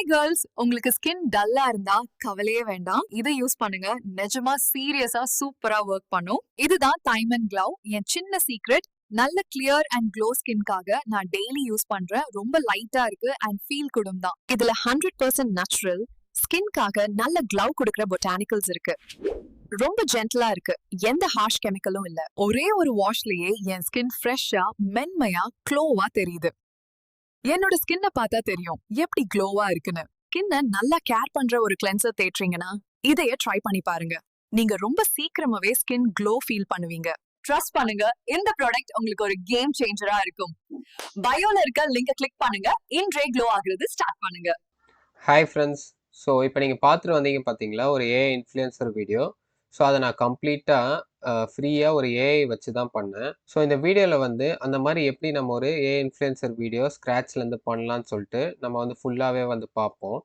Hi girls, உங்களுக்கு skin டல்லா இருந்தா கவலையே வேண்டாம். இதை யூஸ் பண்ணுங்க. நிஜமா சீரியஸா சூப்பரா ஒர்க் பண்ணும். இதுதான் டைம் அண்ட் க்ளவ். என் சின்ன சீக்ரெட். நல்ல கிளியர் அண்ட் க்ளோ ஸ்கின்காக நான் டெய்லி யூஸ் பண்றேன். ரொம்ப லைட்டா இருக்கு அண்ட் ஃபீல் குடும் தான். இதுல 100% நேச்சுரல், ஸ்கின்காக நல்ல க்ளவ் கொடுக்கிற பொட்டானிக்கல்ஸ் இருக்கு. ரொம்ப ஜென்டலா இருக்கு. எந்த ஹார்ஷ் கெமிக்கலும் இல்ல. ஒரே ஒரு வாஷ்லயே என் ஸ்கின் ஃப்ரெஷ்ஷா, மென்மையா, க்ளோவா தெரியுது. என்னோட ஸ்கின்ன பார்த்தா தெரியும் எப்படி க்ளோவா இருக்குன்னு. ஸ்கின்ன நல்லா கேர் பண்ற ஒரு கிளென்சர் தேடுறீங்கன்னா இதைய ட்ரை பண்ணி பாருங்க. நீங்க ரொம்ப சீக்கிரமாவே ஸ்கின் க்ளோ ஃபீல் பண்ணுவீங்க. ட்ரஸ்ட் பண்ணுங்க, இந்த ப்ராடக்ட் உங்களுக்கு ஒரு கேம் சேஞ்சரா இருக்கும். பயோல இருக்க லிங்கை கிளிக் பண்ணுங்க. இன்றே க்ளோ ஆகுறது ஸ்டார்ட் பண்ணுங்க. Hi friends. ஸோ இப்போ நீங்கள் பார்த்துட்டு வந்தீங்க பார்த்தீங்களா, ஒரு ஏஐ இன்ஃப்ளூயன்சர் வீடியோ. ஸோ அதை நான் கம்ப்ளீட்டாக ஃப்ரீயாக ஒரு ஏஐ வச்சு தான் பண்ணேன். ஸோ இந்த வீடியோவில் வந்து அந்த மாதிரி எப்படி நம்ம ஒரு ஏஐ இன்ஃப்ளூயன்சர் வீடியோ ஸ்க்ராட்ச்லேருந்து பண்ணலான்னு சொல்லிட்டு நம்ம வந்து ஃபுல்லாகவே வந்து பார்ப்போம்.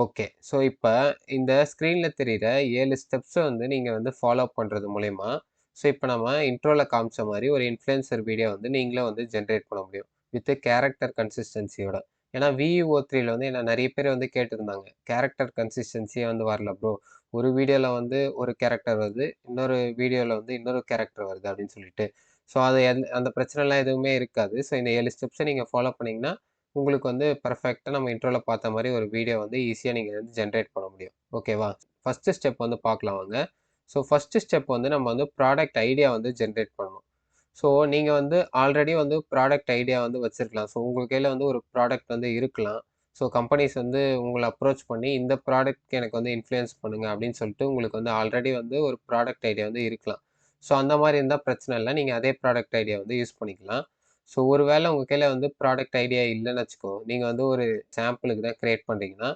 ஓகே, ஸோ இப்போ இந்த ஸ்க்ரீனில் தெரிகிற 7 ஸ்டெப்ஸை வந்து நீங்கள் வந்து ஃபாலோ பண்ணுறது மூலயமா, ஸோ இப்போ நம்ம இன்ட்ரோவில் காமிச்ச மாதிரி ஒரு இன்ஃப்ளூயன்சர் வீடியோ வந்து நீங்களே வந்து ஜென்ரேட் பண்ண முடியும் வித் கேரக்டர் கன்சிஸ்டன்சியோட. ஏன்னா VUO3ல வந்து என்ன நிறைய பேர் வந்து கேட்டிருந்தாங்க, கேரக்டர் கன்சிஸ்டன்சியே வந்து வரல ப்ரோ, ஒரு வீடியோவில் வந்து ஒரு கேரக்டர் வருது, இன்னொரு வீடியோவில் வந்து இன்னொரு கேரக்டர் வருது அப்படின்னு சொல்லிட்டு. ஸோ அது அந்த பிரச்சனைலாம் எதுவுமே இருக்காது. ஸோ இந்த 7 ஸ்டெப்ஸை நீங்கள் ஃபாலோ பண்ணிங்கன்னா உங்களுக்கு வந்து பர்ஃபெக்டாக நம்ம இன்ட்ரோவில் பார்த்த மாதிரி ஒரு வீடியோ வந்து ஈஸியாக நீங்கள் வந்து ஜென்ரேட் பண்ண முடியும். ஓகேவா? ஃபஸ்ட்டு ஸ்டெப் வந்து பார்க்கலாம் வாங்க. ஸோ ஃபஸ்ட்டு ஸ்டெப் வந்து நம்ம வந்து ப்ராடக்ட் ஐடியா வந்து ஜென்ரேட் பண்ணணும். ஸோ நீங்கள் வந்து ஆல்ரெடி வந்து ப்ராடக்ட் ஐடியா வந்து வச்சுருக்கலாம். ஸோ உங்கள் கையில் வந்து ஒரு ப்ராடக்ட் வந்து இருக்கலாம். ஸோ கம்பெனிஸ் வந்து உங்களை அப்ரோச் பண்ணி இந்த ப்ராடக்ட்க்கு எனக்கு வந்து இன்ஃப்ளூயன்ஸ் பண்ணுங்கள் அப்படின்னு சொல்லிட்டு உங்களுக்கு வந்து ஆல்ரெடி வந்து ஒரு ப்ராடக்ட் ஐடியா வந்து இருக்கலாம். ஸோ அந்த மாதிரி இருந்தால் பிரச்சனை இல்லை, நீங்கள் அதே ப்ராடக்ட் ஐடியா வந்து யூஸ் பண்ணிக்கலாம். ஸோ ஒரு வேளை உங்கள் கையில் வந்து ப்ராடக்ட் ஐடியா இல்லைன்னு வச்சுக்கோ, நீங்கள் வந்து ஒரு சாம்பிளுக்கு தான் க்ரியேட் பண்ணுறீங்கன்னா,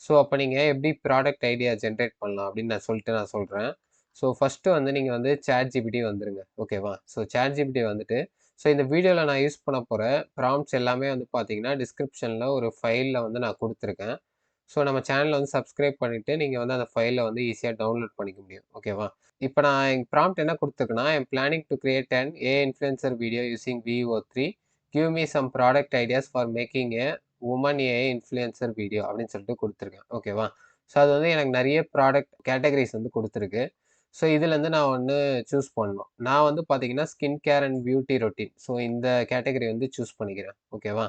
ஸோ அப்போ நீங்கள் எப்படி ப்ராடக்ட் ஐடியா ஜென்ரேட் பண்ணலாம் அப்படின்னு நான் சொல்கிறேன். ஸோ ஃபஸ்ட்டு வந்து நீங்கள் வந்து ChatGPT வந்துருங்க. ஓகேவா? ஸோ ChatGPT வந்துட்டு, ஸோ இந்த வீடியோவில் நான் யூஸ் பண்ண போகிற ப்ராம்ப்ட்ஸ் எல்லாமே வந்து பார்த்தீங்கன்னா டிஸ்கிரிப்ஷனில் ஒரு ஃபைலில் வந்து நான் கொடுத்துருக்கேன். ஸோ நம்ம சேனலை வந்து சப்ஸ்கிரைப் பண்ணிவிட்டு நீங்கள் வந்து அந்த ஃபைலை வந்து ஈஸியாக டவுன்லோட் பண்ணிக்க முடியும். ஓகேவா? இப்போ நான் எங்கள் ப்ராம்ப்ட் என்ன கொடுத்துருக்கேன்னா, I am planning to create an AI influencer video using VUO3. Give me some product ideas for making a woman AI influencer video அப்படின்னு சொல்லிட்டு கொடுத்துருக்கேன். ஓகேவா? ஸோ அது வந்து எனக்கு நிறைய ப்ராடக்ட் கேட்டகரிஸ் வந்து கொடுத்துருக்கு. ஸோ இதுலேருந்து நான் ஒன்று சூஸ் பண்ணணும். நான் வந்து பார்த்தீங்கன்னா skin care and beauty routine, so இந்த கேட்டகரி வந்து சூஸ் பண்ணிக்கிறேன். ஓகேவா?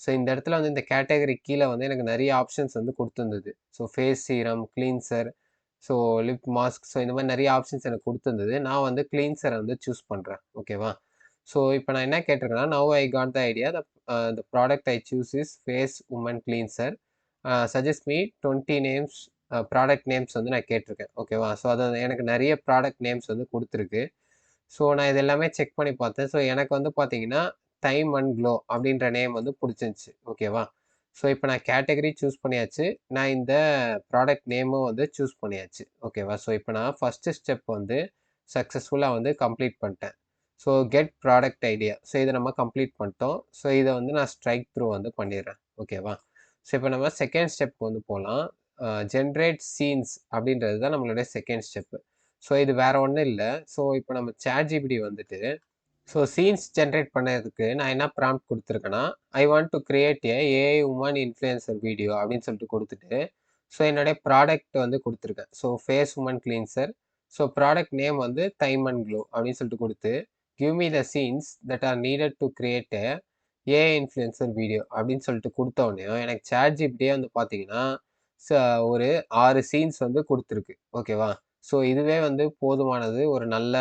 ஸோ இந்த இடத்துல வந்து இந்த கேட்டகரி கீழே வந்து எனக்கு நிறைய ஆப்ஷன்ஸ் வந்து கொடுத்துருந்தது. So face serum, cleanser, so lip mask, so இந்த மாதிரி நிறைய ஆப்ஷன்ஸ் எனக்கு கொடுத்துருந்தது. நான் வந்து கிளீன்சரை வந்து சூஸ் பண்ணுறேன். ஓகேவா? ஸோ இப்போ நான் என்ன கேட்டிருக்கேன்னா, now I got the idea the product I choose is face woman cleanser. Suggest me 20 names, product names வந்து நான் கேட்டிருக்கேன். ஓகேவா? ஸோ அது எனக்கு நிறைய ப்ராடக்ட் நேம்ஸ் வந்து கொடுத்துருக்கு. ஸோ நான் இது எல்லாமே செக் பண்ணி பார்த்தேன். ஸோ எனக்கு வந்து பார்த்தீங்கன்னா டைம் அண்ட் க்ளோ அப்படின்ற நேம் வந்து பிடிச்சிருந்துச்சி. ஓகேவா? ஸோ இப்போ நான் கேட்டகரி சூஸ் பண்ணியாச்சு, நான் இந்த ப்ராடக்ட் நேமும் வந்து சூஸ் பண்ணியாச்சு. ஓகேவா? ஸோ இப்போ நான் ஃபஸ்ட்டு ஸ்டெப் வந்து சக்ஸஸ்ஃபுல்லாக வந்து கம்ப்ளீட் பண்ணிட்டேன். So get product idea, so இதை நம்ம கம்ப்ளீட் பண்ணிட்டோம். ஸோ இதை வந்து நான் ஸ்ட்ரைக் த்ரூ வந்து பண்ணிடுறேன். ஓகேவா? ஸோ இப்போ நம்ம செகண்ட் ஸ்டெப் வந்து போகலாம். ஜென்ரேட் சீன்ஸ் அப்படின்றது தான் நம்மளுடைய செகண்ட் ஸ்டெப்பு. ஸோ இது வேறு ஒன்றும் இல்லை. ஸோ இப்போ நம்ம ChatGPT வந்துட்டு, ஸோ சீன்ஸ் ஜென்ரேட் பண்ணதுக்கு நான் என்ன ப்ராம்ப்ட் கொடுத்துருக்கேன்னா, I want to create a AI woman influencer video அப்படின்னு சொல்லிட்டு கொடுத்துட்டு, ஸோ என்னுடைய ப்ராடக்ட் வந்து கொடுத்துருக்கேன். So face woman cleanser, so product name வந்து டைம் அண்ட் க்ளோ அப்படின்னு சொல்லிட்டு கொடுத்து, give me the scenes that are needed to create a AI influencer video அப்படின்னு சொல்லிட்டு கொடுத்தோடனே எனக்கு ChatGPT வந்து பார்த்தீங்கன்னா ஒரு 6 சீன்ஸ் வந்து கொடுத்துருக்கு. ஓகேவா? ஸோ இதுவே வந்து போதுமானது ஒரு நல்ல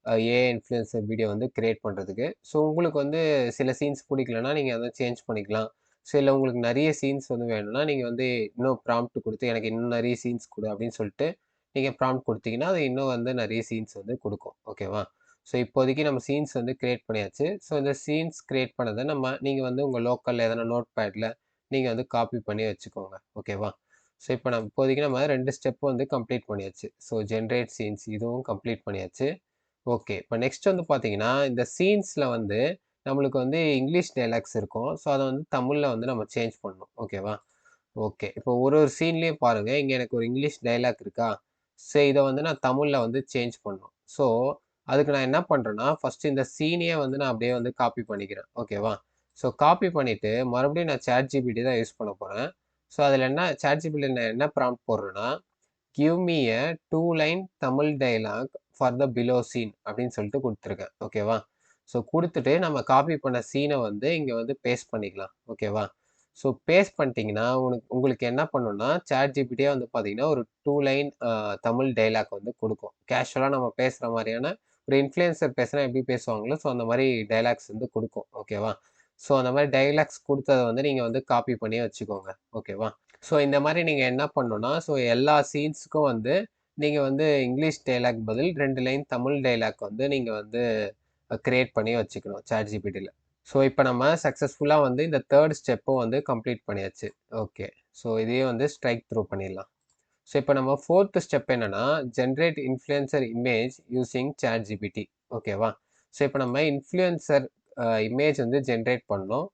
ஏஐ இன்ஃப்ளூயன்சர் வீடியோ வந்து கிரியேட் பண்ணுறதுக்கு. ஸோ உங்களுக்கு வந்து சில சீன்ஸ் பிடிக்கலன்னா நீங்கள் அதை சேஞ்ச் பண்ணிக்கலாம். ஸோ இல்லை உங்களுக்கு நிறைய சீன்ஸ் வந்து வேணும்னா நீங்கள் வந்து இன்னும் ப்ராம்ப்ட் கொடுத்து எனக்கு இன்னும் நிறைய சீன்ஸ் கொடு அப்படின்னு சொல்லிட்டு நீங்கள் ப்ராம்ப்ட் கொடுத்தீங்கன்னா அது இன்னும் வந்து நிறைய சீன்ஸ் வந்து கொடுக்கும். ஓகேவா? ஸோ இப்போதைக்கு நம்ம சீன்ஸ் வந்து கிரியேட் பண்ணியாச்சு. ஸோ இந்த சீன்ஸ் கிரியேட் பண்ணதை நீங்கள் வந்து உங்கள் லோக்கலில் எதனா நோட் பேடில் நீங்கள் வந்து காப்பி பண்ணி வச்சுக்கோங்க. ஓகேவா? ஸோ இப்போ இப்போதைக்கு நம்ம 2 ஸ்டெப் வந்து கம்ப்ளீட் பண்ணியாச்சு. ஸோ ஜென்ரேட் சீன்ஸ் இதுவும் கம்ப்ளீட் பண்ணியாச்சு. ஓகே, இப்போ நெக்ஸ்ட் வந்து பார்த்தீங்கன்னா இந்த சீன்ஸில் வந்து நம்மளுக்கு வந்து இங்கிலீஷ் டைலாக்ஸ் இருக்கும். ஸோ அதை வந்து தமிழில் வந்து நம்ம சேஞ்ச் பண்ணணும். ஓகேவா? ஓகே, இப்போ ஒரு ஒரு சீன்லேயும் பாருங்கள், இங்கே எனக்கு ஒரு இங்கிலீஷ் டைலாக் இருக்கா? ஸோ இதை வந்து நான் தமிழில் வந்து சேஞ்ச் பண்ணணும். ஸோ அதுக்கு நான் என்ன பண்ணுறேன்னா, ஃபஸ்ட்டு இந்த சீனையே வந்து நான் அப்படியே வந்து காப்பி பண்ணிக்கிறேன். ஓகேவா? ஸோ காப்பி பண்ணிவிட்டு மறுபடியும் நான் ChatGPT தான் யூஸ் பண்ண போகிறேன். ஸோ அதில் என்ன ChatGPT என்ன ப்ராம்ப்ட் போடுறேன்னா, give me a 2 line Tamil dialogue for the below scene அப்படின்னு சொல்லிட்டு குடுத்துருக்கேன். ஓகேவா? ஸோ குடுத்துட்டு நம்ம காப்பி பண்ண சீன வந்து இங்க வந்து பேஸ்ட் பண்ணிக்கலாம். ஓகேவா? ஸோ பேஸ்ட் பண்ணிட்டீங்கன்னா, உங்களுக்கு என்ன பண்ணும்னா, ChatGPTயே வந்து பார்த்தீங்கன்னா, ஒரு 2 லைன் தமிழ் டயலாக் வந்து குடுக்கும். கேஷுவலா நம்ம பேசுற மாரியான ஒரு இன்ஃப்ளூயன்சர் பேசினா எப்படி பேசுவாங்களோ, ஸோ அந்த மாரி டயலாக்ஸ் வந்து குடுக்கும். ஓகேவா? ஸோ அந்த மாரி டயலாக்ஸ் குடுத்தத வந்து நீங்க வந்து காப்பி பண்ணி வச்சுக்கோங்க. ஓகேவா? ஸோ இந்த மாரி நீங்க என்ன பண்ணணும்னா, ஸோ எல்லா சீன்ஸ்க்கும் வந்து நீங்க வந்து இங்கிலீஷ் டயலாக் பதில் 2 லைன் தமிழ் டயலாக் வந்து நீங்க வந்து கிரியேட் பண்ணி வச்சுக்கணும் ChatGPTல. ஸோ இப்ப நம்ம சக்சஸ்ஃபுல்லா வந்து இந்த 3 ஸ்டெப்பும் வந்து கம்ப்ளீட் பண்ணியாச்சு. ஓகே. ஸோ இதையும் வந்து ஸ்ட்ரைக் த்ரூ பண்ணிடலாம். ஸோ இப்ப நம்ம 4த் ஸ்டெப் என்னன்னா, generate influencer image using ChatGPT. ஓகேவா? ஸோ இப்ப நம்ம இன்ஃப்ளூயன்சர் இமேஜ் வந்து ஜெனரேட் பண்ணணும்.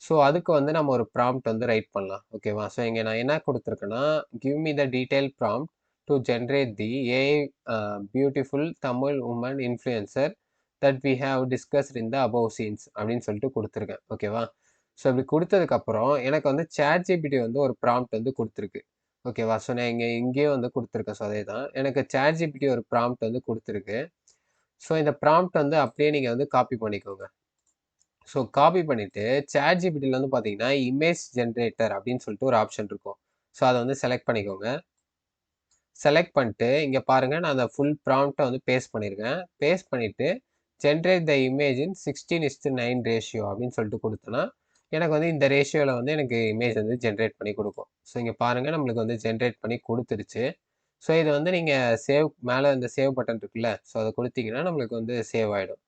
ஸோ அதுக்கு வந்து நம்ம ஒரு ப்ராம்ப்ட் வந்து ரைட் பண்ணலாம். ஓகேவா? ஸோ இங்க நான் என்ன குடுத்துருக்கேன்னா, give me the detail prompt to generate the AI beautiful Tamil woman influencer that we have discussed in the above scenes அப்படின்னு சொல்லிட்டு குடுத்துருக்கேன். ஓகேவா? ஸோ இப்படி குடுத்ததுக்கப்புறம் எனக்கு வந்து ChatGPT வந்து ஒரு ப்ராம்ப்ட் வந்து குடுத்துருக்கு. ஓகேவா? ஸோ நான் இங்கேயும் வந்து குடுத்துருக்கேன். ஸோ அதேதான். எனக்கு ChatGPT ஒரு ப்ராம்ப்ட் வந்து குடுத்துருக்கு. ஸோ இந்த ப்ராம்ப்ட் வந்து அப்படியே நீங்க வந்து காப்பி பண்ணிக்கோங்க. ஸோ காப்பி பண்ணிட்டு ChatGPTல வந்து பார்த்தீங்கன்னா, இமேஜ் ஜெனரேட்டர் அப்படின்னு சொல்லிட்டு ஒரு ஆப்ஷன் இருக்கும். ஸோ அத வந்து செலக்ட் பண்ணிக்கோங்க. செலக்ட் பண்ணிட்டு இங்க பாருங்க நான் அந்த ஃபுல் ப்ராம்ப்ட்ட வந்து பேஸ்ட் பண்ணியிருக்கேன். பேஸ்ட் பண்ணிட்டு generate the image in 16:9 ratio அப்படின்னு சொல்லிட்டு குடுத்தேன்னா, எனக்கு வந்து இந்த ரேஷியோல வந்து எனக்கு இமேஜ் வந்து ஜெனரேட் பண்ணி குடுக்கும். ஸோ இங்க பாருங்க நம்மளுக்கு வந்து ஜெனரேட் பண்ணி குடுத்துருச்சு. ஸோ இத வந்து நீங்க சேவ் மேல இந்த சேவ் பட்டன் இருக்குல்ல, ஸோ அத குடுத்தீங்கன்னா நம்மளுக்கு வந்து சேவ் ஆயிடும்.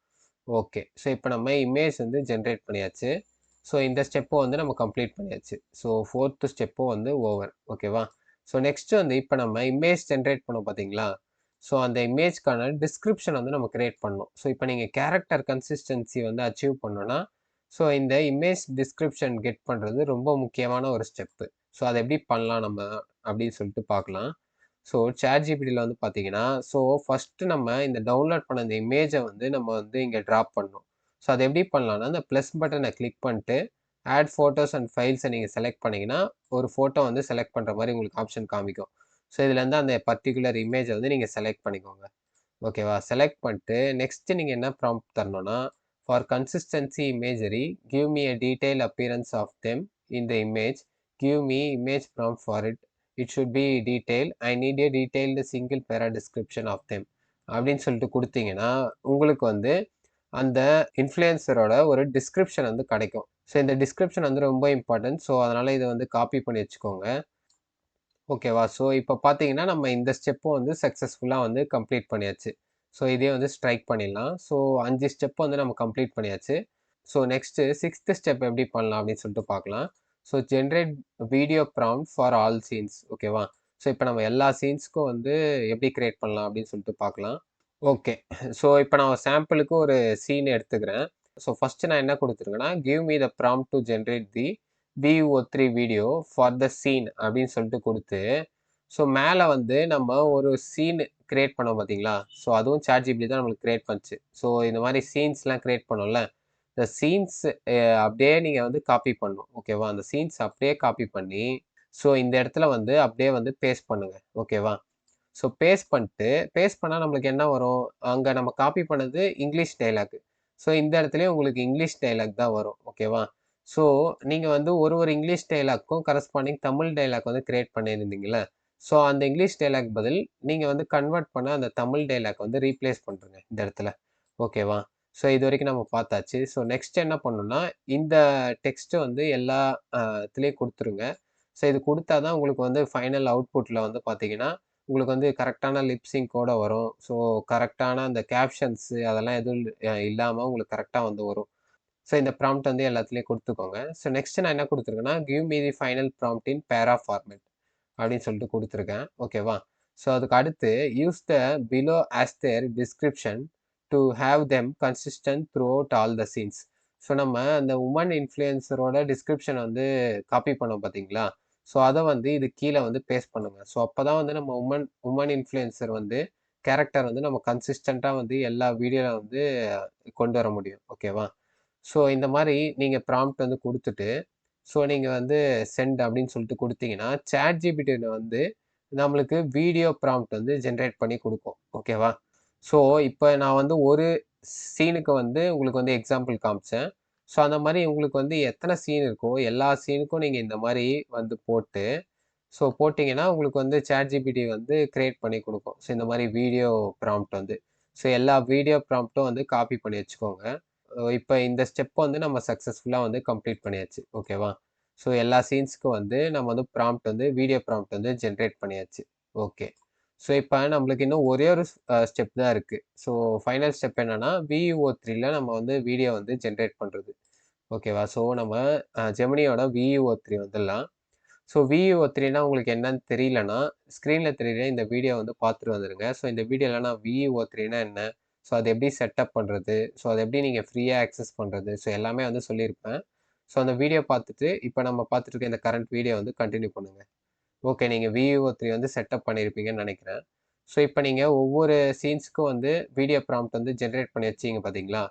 ஓகே. ஸோ இப்ப நம்ம இமேஜ் வந்து ஜெனரேட் பண்ணியாச்சு. ஸோ இந்த ஸ்டெப்பும் வந்து நம்ம கம்ப்ளீட் பண்ணியாச்சு. ஸோ 4த் ஸ்டெப்பும் வந்து ஓவர். ஓகேவா? ஸோ நெக்ஸ்ட் வந்து இப்ப நம்ம இமேஜ் ஜெனரேட் பண்ணோம் பார்த்தீங்களா? ஸோ அந்த இமேஜ்க்கான டிஸ்கிரிப்ஷன் வந்து நம்ம கிரியேட் பண்ணணும். ஸோ இப்ப நீங்க கேரக்டர் கன்சிஸ்டன்சி வந்து அச்சீவ் பண்ணணும்னா, ஸோ இந்த இமேஜ் டிஸ்கிரிப்ஷன் கெட் பண்றது ரொம்ப முக்கியமான ஒரு ஸ்டெப்பு. ஸோ அத எப்படி பண்ணலாம் நம்ம அப்படின்னு சொல்லிட்டு பார்க்கலாம். ஸோ ChatGPTல வந்து பார்த்தீங்கன்னா, ஸோ ஃபர்ஸ்ட்டு நம்ம இந்த டவுன்லோட் பண்ண இந்த இமேஜ வந்து நம்ம வந்து இங்க டிராப் பண்ணணும். ஸோ அத எப்படி பண்ணலாம்னா, இந்த பிளஸ் பட்டன கிளிக் பண்ணிட்டு, ஆட் ஃபோட்டோஸ் அண்ட் ஃபைல்ஸ நீங்க செலக்ட் பண்ணீங்கன்னா, ஒரு ஃபோட்டோ வந்து செலக்ட் பண்ற மாரி உங்களுக்கு ஆப்ஷன் காமிக்கும். ஸோ இதுலேருந்து அந்த பர்ட்டிகுலர் இமேஜ வந்து நீங்க செலக்ட் பண்ணிக்கோங்க. ஓகேவா? செலக்ட் பண்ணிட்டு, நெக்ஸ்ட் நீங்க என்ன ப்ராம்ப்ட் தரணும்னா, for consistency imagery, give me a detailed appearance of them in the image. Give me image prompt for it. It should be detailed. I need a detailed single para description of them. அப்படின்னு சொல்லிட்டு குடுத்தீங்கன்னா, உங்களுக்கு வந்து அந்த இன்ஃப்ளூயன்சரோட ஒரு description வந்து கிடைக்கும். So இந்த டிஸ்கிரிப்ஷன் வந்து ரொம்ப இம்பார்ட்டன்ட். ஸோ அதனால இத வந்து காப்பி பண்ணி வச்சுக்கோங்க. ஓகேவா? ஸோ இப்ப பார்த்தீங்கன்னா, நம்ம இந்த ஸ்டெப்பும் வந்து சக்சஸ்ஃபுல்லா வந்து கம்ப்ளீட் பண்ணியாச்சு. ஸோ இதையும் வந்து ஸ்ட்ரைக் பண்ணிடலாம். ஸோ 5 ஸ்டெப் வந்து நம்ம கம்ப்ளீட் பண்ணியாச்சு. ஸோ நெக்ஸ்ட்டு 6த் ஸ்டெப் எப்படி பண்ணலாம் அப்படின்னு சொல்லிட்டு பார்க்கலாம். So generate video prompt for all scenes. ஓகேவா? ஸோ இப்ப நம்ம எல்லா சீன்ஸ்க்கும் வந்து எப்படி கிரியேட் பண்ணலாம் அப்படின்னு சொல்லிட்டு பார்க்கலாம். ஓகே. ஸோ இப்ப நான் சாம்பிளுக்கு ஒரு சீன் எடுத்துக்கிறேன். ஸோ ஃபர்ஸ்ட்டு நான் என்ன குடுத்துருக்கேன்னா, give me the prompt to generate the VO3 video for the scene அப்படின்னு சொல்லிட்டு குடுத்து, ஸோ மேல வந்து நம்ம ஒரு சீன் கிரியேட் பண்ணோம் பார்த்தீங்களா? ஸோ அதுவும் ChatGPT தான் நம்மளுக்கு கிரியேட் பண்ணுச்சு. ஸோ இந்த மாரி சீன்ஸ்லாம் கிரியேட் பண்ணோம்ல, இந்த சீன்ஸ் அப்படியே நீங்க வந்து காப்பி பண்ணணும். ஓகேவா? அந்த சீன்ஸ் அப்படியே காப்பி பண்ணி, ஸோ இந்த இடத்துல வந்து அப்படியே வந்து பேஸ்ட் பண்ணுங்க. ஓகேவா? ஸோ பேஸ்ட் பண்ணா நம்மளுக்கு என்ன வரும்? அங்க நம்ம காப்பி பண்ணது இங்கிலீஷ் டயலாக். ஸோ இந்த இடத்துலயும் உங்களுக்கு இங்கிலீஷ் டயலாக் தான் வரும். ஓகேவா? ஸோ நீங்க வந்து ஒரு இங்கிலீஷ் டயலாக்கும் கரஸ்பாண்டிங் தமிழ் டயலாக் வந்து கிரியேட் பண்ணியிருந்தீங்கல்ல. ஸோ அந்த இங்கிலீஷ் டயலாக் பதில் நீங்க வந்து கன்வெர்ட் பண்ண அந்த தமிழ் டயலாக் வந்து ரீப்ளேஸ் பண்ருங்க இந்த இடத்துல. ஓகேவா? ஸோ இதுவரைக்கும் நம்ம பார்த்தாச்சு. ஸோ நெக்ஸ்ட் என்ன பண்ணணும்னா, இந்த டெக்ஸ்ட் வந்து எல்லா இதுலயும் குடுத்துருங்க. ஸோ இது குடுத்தா தான் உங்களுக்கு வந்து ஃபைனல் அவுட்புட்ல வந்து பார்த்தீங்கன்னா, உங்களுக்கு வந்து கரெக்ட்டான லிப் சிங்க்கோட வரும். ஸோ கரெக்ட்டான அந்த கேப்ஷன்ஸ் அதெல்லாம் எதுவும் இல்லாம உங்களுக்கு கரெக்ட்டா வந்து வரும். ஸோ இந்த ப்ராம்ப்ட் வந்து எல்லாத்துலயும் குடுத்துக்கோங்க. ஸோ நெக்ஸ்ட் நான் என்ன குடுத்துருக்கேன்னா, give me the final prompt in para format அப்படின்னு சொல்லிட்டு குடுத்துருக்கேன். ஓகேவா? ஸோ அதுக்கு அடுத்து use the below as their description to have them consistent throughout all the scenes. So நம்ம அந்த உமன் இன்ஃப்ளூயன்சரோட டிஸ்கிரிப்ஷன் வந்து காப்பி பண்ணோம் பார்த்தீங்களா? ஸோ அத வந்து இது கீழ வந்து பேஸ்ட் பண்ணுங்க. ஸோ அப்பதான் வந்து நம்ம உமன் இன்ஃப்ளூயன்சர் வந்து கேரக்டர் வந்து நம்ம கன்சிஸ்டன்ட்டா வந்து எல்லா வீடியோல வந்து கொண்டு வர முடியும். ஓகேவா? ஸோ இந்த மாரி நீங்க ப்ராம்ப்ட் வந்து குடுத்துட்டு, ஸோ நீங்கள் வந்து சென்ட் அப்படின்னு சொல்லிட்டு கொடுத்தீங்கன்னா ChatGPT வந்து நம்மளுக்கு வீடியோ ப்ராம்ப்ட் வந்து ஜென்ரேட் பண்ணி கொடுக்கும். ஓகேவா? ஸோ இப்போ நான் வந்து ஒரு சீனுக்கு வந்து உங்களுக்கு வந்து எக்ஸாம்பிள் காமிச்சேன். ஸோ அந்த மாதிரி உங்களுக்கு வந்து எத்தனை சீன் இருக்கோ எல்லா சீனுக்கும் நீங்கள் இந்த மாதிரி வந்து போட்டு ஸோ போட்டிங்கன்னா உங்களுக்கு வந்து ChatGPT வந்து கிரியேட் பண்ணி கொடுக்கும். ஸோ இந்த மாதிரி வீடியோ ப்ராம்ப்ட் வந்து. ஸோ எல்லா வீடியோ ப்ராம்ப்ட்டும் வந்து காப்பி பண்ணி வச்சுக்கோங்க. இப்போ இந்த ஸ்டெப் வந்து நம்ம சக்ஸஸ்ஃபுல்லாக வந்து கம்ப்ளீட் பண்ணியாச்சு. ஓகேவா? ஸோ எல்லா சீன்ஸ்க்கும் வந்து நம்ம வந்து ப்ராம்ப்ட் வந்து வீடியோ ப்ராம்ப்ட் வந்து ஜென்ரேட் பண்ணியாச்சு. ஓகே. ஸோ இப்போ நம்மளுக்கு இன்னும் ஒரே ஒரு ஸ்டெப் தான் இருக்குது. ஸோ ஃபைனல் ஸ்டெப் என்னன்னா VUO3ல நம்ம வந்து வீடியோ வந்து ஜென்ரேட் பண்ணுறது. ஓகேவா? ஸோ நம்ம ஜெமினியோட VUO3 வந்துடலாம். ஸோ VUO3னா உங்களுக்கு என்னன்னு தெரியலனா, ஸ்க்ரீனில் தெரியுற இந்த வீடியோ வந்து பார்த்துட்டு வந்துருங்க. ஸோ இந்த வீடியோவில் நான் VUO3னா என்ன? ஸோ அதை எப்படி செட்டப் பண்ணுறது? ஸோ அதை எப்படி நீங்கள் ஃப்ரீயாக ஆக்சஸ் பண்ணுறது? ஸோ எல்லாமே வந்து சொல்லியிருப்பேன். ஸோ அந்த வீடியோ பார்த்துட்டு, இப்போ நம்ம பார்த்துட்டு இருக்க இந்த கரண்ட் வீடியோ வந்து கண்டினியூ பண்ணுங்க. ஓகே. நீங்கள் VUO3 வந்து செட்டப் பண்ணியிருப்பீங்கன்னு நினைக்கிறேன். ஸோ இப்போ நீங்கள் ஒவ்வொரு சீன்ஸ்க்கும் வந்து வீடியோ ப்ராம்ப்ட் வந்து ஜென்ரேட் பண்ணி வச்சீங்க பார்த்தீங்களா?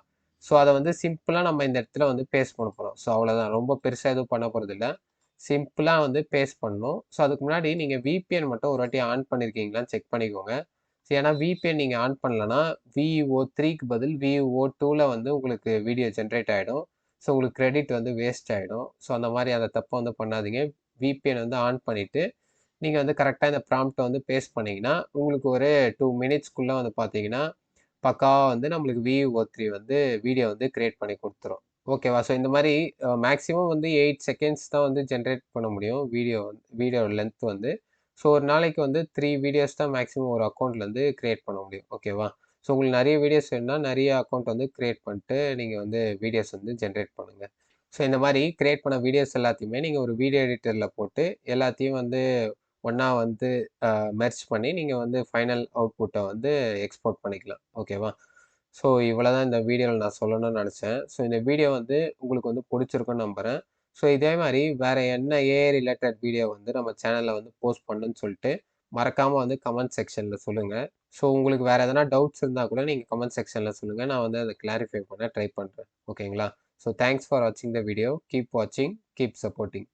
ஸோ அதை வந்து சிம்பிளாக நம்ம இந்த இடத்துல வந்து பேஸ்ட் பண்ண போகிறோம். ஸோ அவ்வளோதான். ரொம்ப பெருசாக எதுவும் பண்ண போகிறதில்ல. சிம்பிளாக வந்து பேஸ்ட் பண்ணணும். ஸோ அதுக்கு முன்னாடி நீங்கள் VPN மட்டும் ஒரு வாட்டி ஆன் பண்ணியிருக்கீங்களான்னு செக் பண்ணிக்கோங்க. ஸோ ஏன்னா VPN நீங்கள் ஆன் பண்ணலன்னா VUO3க்கு பதில் VUO2ல வந்து உங்களுக்கு வீடியோ ஜென்ரேட் ஆகிடும். ஸோ உங்களுக்கு கிரெடிட் வந்து வேஸ்ட் ஆகிடும். ஸோ அந்த மாதிரி அந்த தப்பை வந்து பண்ணாதீங்க. VPN வந்து ஆன் பண்ணிவிட்டு நீங்கள் வந்து கரெக்டாக இந்த ப்ராம்ப்ட்டை வந்து பேஸ்ட் பண்ணிங்கன்னா உங்களுக்கு ஒரு 2 மினிட்ஸ்க்குள்ளே வந்து பார்த்தீங்கன்னா பக்காவாக வந்து நம்மளுக்கு VUO3 வந்து வீடியோ வந்து கிரியேட் பண்ணி கொடுத்துரும். ஓகேவா? ஸோ இந்த மாதிரி மேக்ஸிமம் வந்து 8 செகண்ட்ஸ் தான் வந்து ஜென்ரேட் பண்ண முடியும் வீடியோ லென்த் வந்து. ஸோ ஒரு நாளைக்கு வந்து 3 வீடியோஸ் தான் மேக்ஸிமம் ஒரு அக்கௌண்ட்லேருந்து கிரியேட் பண்ண முடியும். ஓகேவா? ஸோ உங்களுக்கு நிறைய வீடியோஸ் வேணும்னா நிறைய அக்கௌண்ட் வந்து கிரியேட் பண்ணிட்டு நீங்கள் வந்து வீடியோஸ் வந்து ஜென்ரேட் பண்ணுங்கள். ஸோ இந்த மாதிரி கிரியேட் பண்ண வீடியோஸ் எல்லாத்தையுமே நீங்கள் ஒரு வீடியோ எடிட்டரில் போட்டு எல்லாத்தையும் வந்து ஒன்றா வந்து மெர்ஜ் பண்ணி நீங்கள் வந்து ஃபைனல் அவுட்புட்டை வந்து எக்ஸ்போர்ட் பண்ணிக்கலாம். ஓகேவா? ஸோ இவ்வளோ தான் இந்த வீடியோவில் நான் சொல்லணும்னு நினச்சேன். ஸோ இந்த வீடியோ வந்து உங்களுக்கு வந்து பிடிச்சிருக்குன்னு நம்புகிறேன். ஸோ இதே மாதிரி வேறு என்ன AI ரிலேட்டட் வீடியோ வந்து நம்ம சேனலில் வந்து போஸ்ட் பண்ணணும்னு சொல்லிட்டு மறக்காமல் வந்து கமெண்ட் செக்ஷனில் சொல்லுங்கள். ஸோ உங்களுக்கு வேறு எதனா டவுட்ஸ் இருந்தால் கூட நீங்கள் கமெண்ட் செக்ஷனில் சொல்லுங்கள். நான் வந்து அதை கிளாரிஃபை பண்ண ட்ரை பண்ணுறேன். ஓகேங்களா? ஸோ தேங்க்ஸ் ஃபார் வாட்சிங் த வீடியோ. கீப் வாட்சிங், கீப் சப்போர்ட்டிங்.